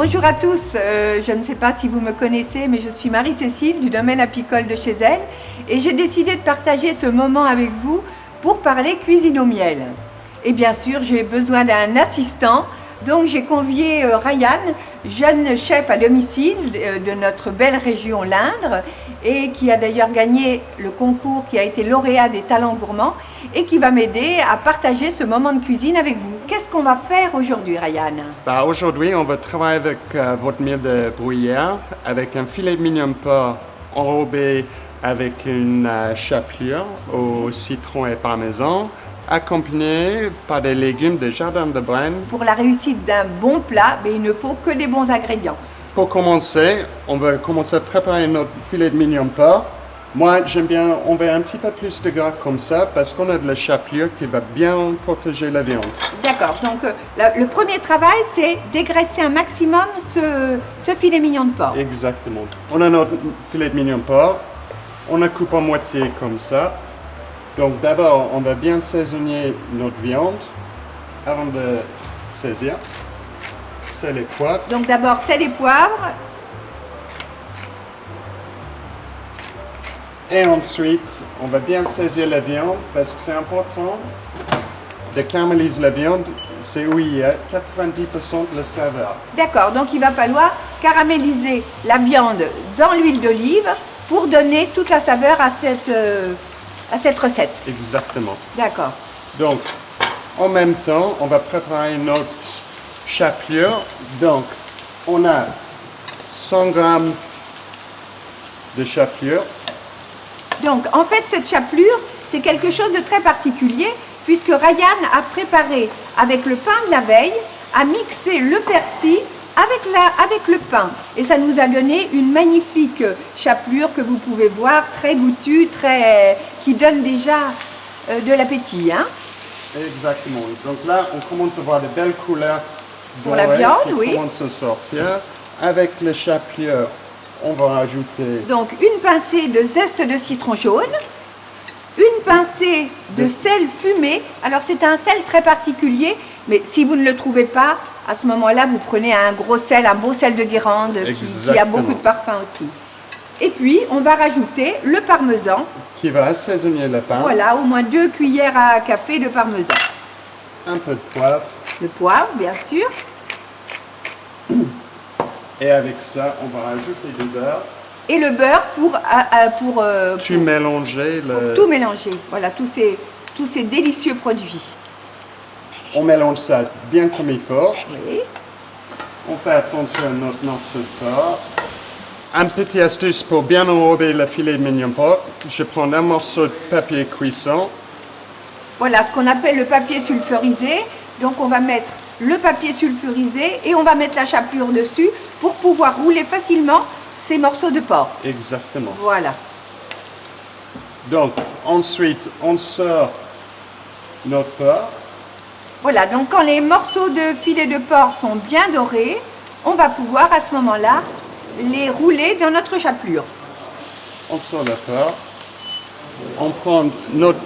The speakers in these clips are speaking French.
Bonjour à tous, je ne sais pas si vous me connaissez, mais je suis Marie-Cécile du domaine apicole de chez elle et j'ai décidé de partager ce moment avec vous pour parler cuisine au miel. Et bien sûr, j'ai besoin d'un assistant, donc j'ai convié Ryan, jeune chef à domicile de notre belle région l'Indre et qui a d'ailleurs gagné le concours, qui a été lauréat des talents gourmands et qui va m'aider à partager ce moment de cuisine avec vous. Qu'est-ce qu'on va faire aujourd'hui, Ryan? Aujourd'hui, on va travailler avec votre miel de bruyère, avec un filet de mignon de porc enrobé avec une chapelure au citron et parmesan, accompagné par des légumes de jardin de Brenne. Pour la réussite d'un bon plat, mais il ne faut que des bons ingrédients. Pour commencer, on va commencer à préparer notre filet de mignon de porc. Moi, j'aime bien, on met un petit peu plus de gras comme ça parce qu'on a de la chapelure qui va bien protéger la viande. D'accord, donc le premier travail, c'est dégraisser un maximum ce filet mignon de porc. Exactement. On a notre filet de mignon de porc, on la coupe en moitié comme ça. Donc d'abord, on va bien saisonner notre viande avant de saisir. Sel et poivre. Donc d'abord, sel et poivre. Et ensuite, on va bien saisir la viande parce que c'est important de caraméliser la viande. C'est où il y a 90% de la saveur. D'accord, donc il va falloir caraméliser la viande dans l'huile d'olive pour donner toute la saveur à cette recette. Exactement. D'accord. Donc, en même temps, on va préparer notre chapelure. Donc, on a 100 g de chapelure. Donc, en fait, cette chapelure, c'est quelque chose de très particulier puisque Ryan a préparé avec le pain de la veille, a mixé le persil avec le pain. Et ça nous a donné une magnifique chapelure que vous pouvez voir, très goûtue, qui donne déjà de l'appétit. Hein. Exactement. Donc là, on commence à voir de belles couleurs pour la viande, qui oui. commencent à sortir. Avec le chapelure, on va ajouter... Donc, une pincée de zeste de citron jaune, une pincée de sel fumé. Alors, c'est un sel très particulier, mais si vous ne le trouvez pas, à ce moment-là, vous prenez un gros sel, un beau sel de Guérande qui a beaucoup de parfum aussi. Et puis, on va rajouter le parmesan. Qui va assaisonner le pain. Voilà, au moins 2 cuillères à café de parmesan. Un peu de poivre. Le poivre, bien sûr. Et avec ça, on va rajouter du beurre. Et le beurre pour tout mélanger. Pour tout mélanger. Voilà, tous ces délicieux produits. On mélange ça bien comme il faut. Oui. On fait attention à notre morceau de porc. Un petit astuce pour bien enrober le filet de mignon de porc. Je prends un morceau de papier cuisson. Voilà, ce qu'on appelle le papier sulfurisé. Donc on va mettre le papier sulfurisé et on va mettre la chapelure dessus pour pouvoir rouler facilement ces morceaux de porc. Exactement. Voilà. Donc ensuite, on sort notre porc. Voilà, donc quand les morceaux de filet de porc sont bien dorés, on va pouvoir à ce moment-là les rouler dans notre chapelure. On sort le porc. On prend notre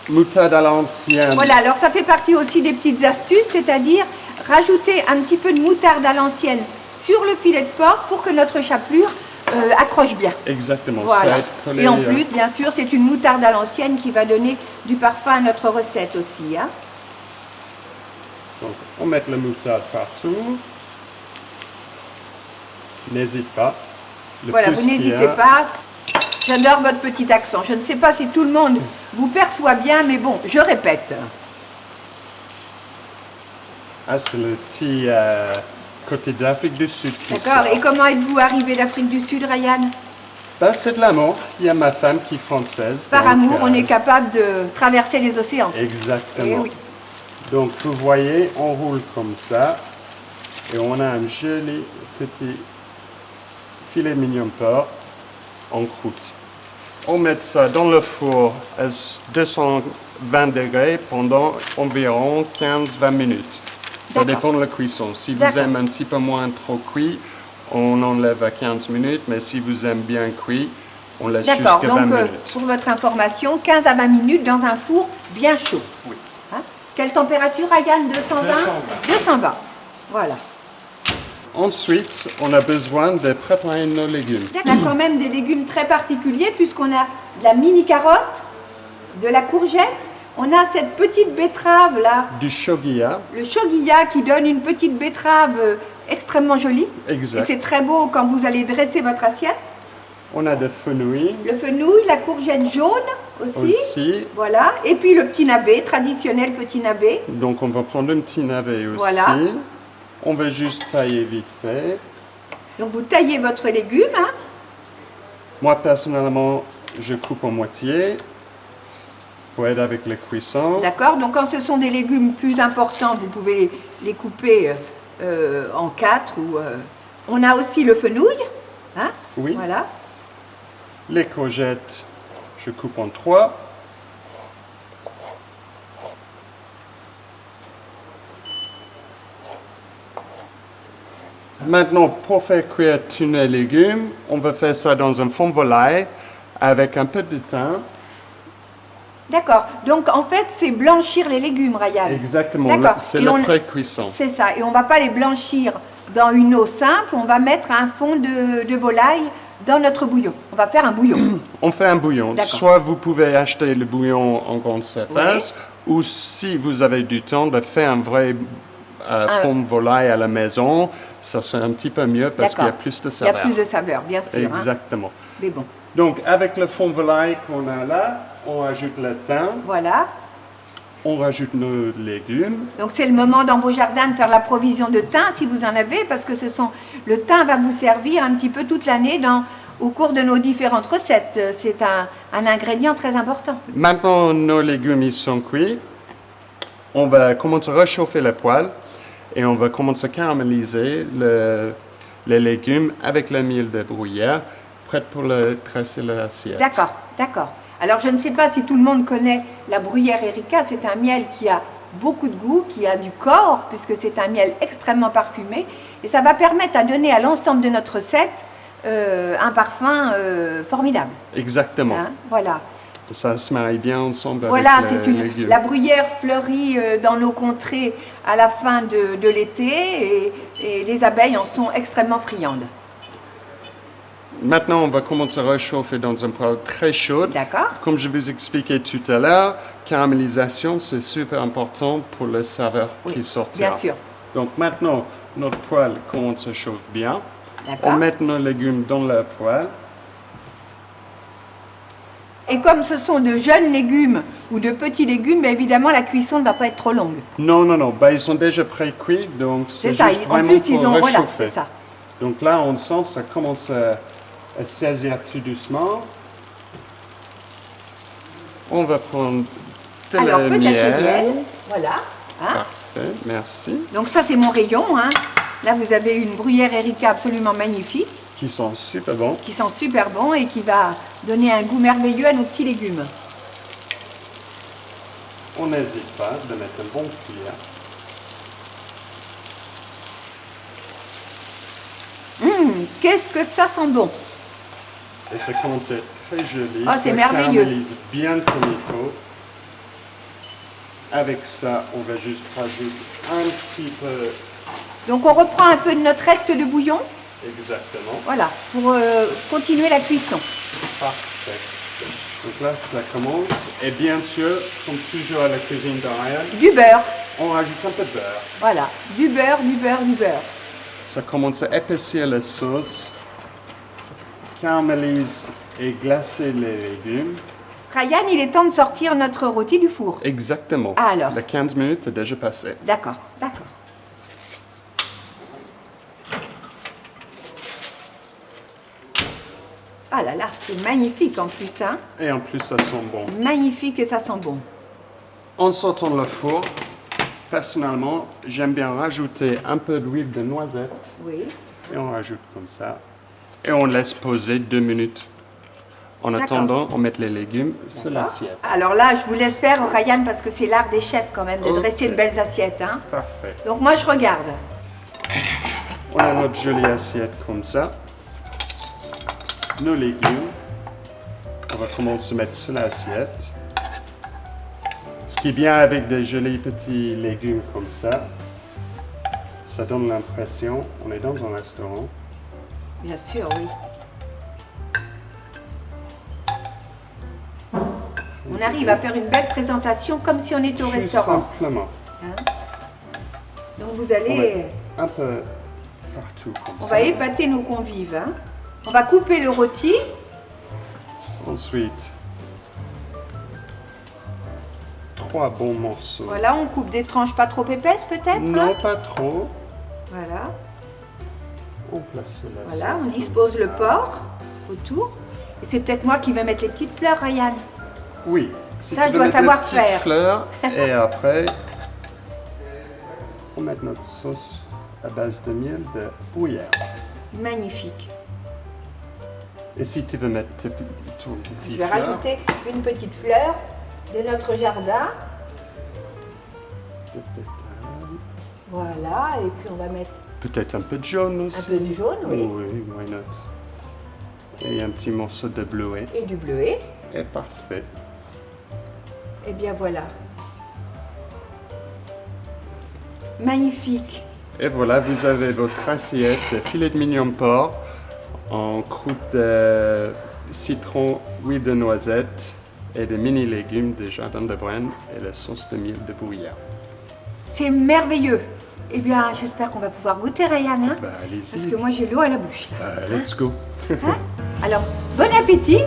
moutarde à l'ancienne. Voilà, alors ça fait partie aussi des petites astuces, c'est-à-dire rajouter un petit peu de moutarde à l'ancienne sur le filet de porc pour que notre chapelure accroche bien. Exactement. Voilà. Ça et en plus, bien sûr, c'est une moutarde à l'ancienne qui va donner du parfum à notre recette aussi. Hein. Donc, on met la moutarde partout. N'hésite pas. Voilà, vous n'hésitez pas. J'adore votre petit accent. Je ne sais pas si tout le monde vous perçoit bien, mais bon, je répète. Ah, c'est le petit côté de l'Afrique du Sud. D'accord. Et comment êtes-vous arrivé d'Afrique du Sud, Ryan? Ben, c'est de l'amour. Il y a ma femme qui est française. Par donc, amour, on est capable de traverser les océans. Exactement. Eh oui. Donc, vous voyez, on roule comme ça. Et on a un joli petit filet mignon de porc en croûte. On met ça dans le four à 220 degrés pendant environ 15-20 minutes. Ça dépend de la cuisson. Si vous aimez un petit peu moins trop cuit, on enlève à 15 minutes, mais si vous aimez bien cuit, on laisse jusqu'à 20 minutes. Pour votre information, 15 à 20 minutes dans un four bien chaud. Oui. Hein? Quelle température, Ryan? 220 220. Voilà. Ensuite, on a besoin de préparer nos légumes. On a quand même des légumes très particuliers puisqu'on a de la mini carotte, de la courgette, on a cette petite betterave là, Du shogia, le shogia qui donne une petite betterave extrêmement jolie. exact. Et c'est très beau quand vous allez dresser votre assiette. On a des fenouils Le fenouil, la courgette jaune aussi. aussi. Voilà. Et puis le petit navet, traditionnel petit navet. Donc on va prendre un petit navet aussi. Voilà. On va juste tailler vite fait. Donc vous taillez votre légume. Hein. Moi personnellement, je coupe en moitié pour aider avec la cuisson. D'accord. Donc quand ce sont des légumes plus importants, vous pouvez les couper en 4. On a aussi le fenouil. Hein. Oui. Voilà. Les courgettes, je coupe en 3. Maintenant, pour faire cuire tous les légumes, on va faire ça dans un fond volaille avec un peu de thym. D'accord. Donc en fait, c'est blanchir les légumes, Ryan. Exactement, D'accord. c'est Et la on- pré-cuisson. C'est ça. Et on ne va pas les blanchir dans une eau simple, on va mettre un fond de volaille dans notre bouillon. On va faire un bouillon. On fait un bouillon. D'accord. Soit vous pouvez acheter le bouillon en grande surface, ou si vous avez du temps, de faire un vrai fond de volaille à la maison. Ça serait un petit peu mieux parce qu'il y a D'accord. plus de Il y a saveur. plus de saveur, bien sûr. hein. Exactement. Mais bon, Donc, avec le fond de volaille qu'on a là, on ajoute le thym, voilà. on rajoute nos légumes. Donc c'est le moment dans vos jardins de faire la provision de thym si vous en avez, parce que le thym va vous servir un petit peu toute l'année au cours de nos différentes recettes. C'est un ingrédient très important. Maintenant, nos légumes ils sont cuits. On va commencer à réchauffer la poêle et on va commencer à caraméliser les légumes avec le miel de bruyère, prêt pour le dresser l'assiette. D'accord, d'accord. Alors je ne sais pas si tout le monde connaît la bruyère Erika, c'est un miel qui a beaucoup de goût, qui a du corps, puisque c'est un miel extrêmement parfumé, et ça va permettre à donner à l'ensemble de notre recette un parfum formidable. Exactement. Hein, voilà. Ça se marie bien ensemble Voilà, avec c'est les légumes. la bruyère fleurit dans nos contrées à la fin de l'été et les abeilles en sont extrêmement friandes. Maintenant, on va commencer à réchauffer dans un poêle très chaud. D'accord? Comme je vous expliquais tout à l'heure, caramélisation, c'est super important pour le saveur Oui, qui sortira. bien sûr. Donc maintenant, notre poêle commence à chauffer bien. D'accord. On met nos légumes dans la poêle. Et comme ce sont de jeunes légumes ou de petits légumes, bien évidemment la cuisson ne va pas être trop longue. Non, non, non, ben, ils sont déjà pré-cuits, donc C'est c'est ça, juste en vraiment plus pour ils ont... Voilà, réchauffer. c'est ça. Donc là, on sent que ça commence à saisir tout doucement. On va prendre de Alors la peut-être miel. le miel, voilà. Hein. Parfait, merci. Donc ça c'est mon rayon. Hein. Là vous avez une bruyère Erika absolument magnifique, Qui sont super bons. qui sent super bon et qui va donner un goût merveilleux à nos petits légumes. On n'hésite pas de mettre un bon cuillère. Qu'est-ce que ça sent bon! Et ça commence à être très joli. Oh, c'est Ça merveilleux. caramélise bien comme il faut. Avec ça, on va juste rajouter un petit peu. Donc on reprend un peu de notre reste de bouillon, Exactement. voilà, pour continuer la cuisson. Parfait. Donc là, ça commence. Et bien sûr, comme toujours à la cuisine d'Ariane, Du beurre, on rajoute un peu de beurre. voilà, du beurre, du beurre, du beurre. Ça commence à épaissir la sauce, caramélise et glacer les légumes. Ryan, il est temps de sortir notre rôti du four. Exactement. Ah, alors. Les 15 minutes est déjà passé. D'accord, d'accord. Ah là là, c'est magnifique en plus, hein. Et en plus, ça sent bon. Magnifique et ça sent bon. En sortant le four, personnellement, j'aime bien rajouter un peu d'huile de noisette. Oui. Et on rajoute comme ça. Et on laisse poser 2 minutes. En D'accord. attendant, on met les légumes sur l'assiette. Alors là, je vous laisse faire, Ryan, parce que c'est l'art des chefs quand même de Ok. dresser de belles assiettes, hein. Parfait. Donc moi, je regarde. On a notre jolie assiette comme ça. Nos légumes. On va commencer à mettre sur l'assiette. Ce qui est bien avec des jolis petits légumes comme ça, ça donne l'impression, on est dans un restaurant. Bien sûr, oui. On arrive à faire une belle présentation comme si on était au Tout restaurant. simplement. Hein. Donc vous On allez... met un peu partout comme On ça. va épater nos convives. Hein. On va couper le rôti. Ensuite, 3 bons morceaux. Voilà, on coupe des tranches pas trop épaisses peut-être. Non, Hein. pas trop. Voilà. On place cela. Voilà, on comme dispose ça. le porc autour. Et c'est peut-être moi qui vais mettre les petites fleurs, Ryan. Oui. Si Ça, tu je veux dois mettre savoir les petites faire. fleurs, et après, on met notre sauce à base de miel de bruyère. Magnifique. Et si tu veux mettre ton petit Je vais rajouter une petite fleur de notre jardin. de pétales. Voilà, et puis on va mettre Peut-être un peu de jaune aussi. un peu de jaune, oui, Oui, why not. Et un petit morceau de bleuet. et du bleuet. Et parfait. Et bien voilà. Magnifique. Et voilà, vous avez votre assiette de filet de mignon porc en croûte de citron, huile de noisette et de mini légumes de jardin de Brenne et la sauce de miel de bruyère. C'est merveilleux. Eh bien, j'espère qu'on va pouvoir goûter, Ryan, hein, Bah, parce allez-y. que moi j'ai l'eau à la bouche. Là. Let's go. Hein. Alors, bon appétit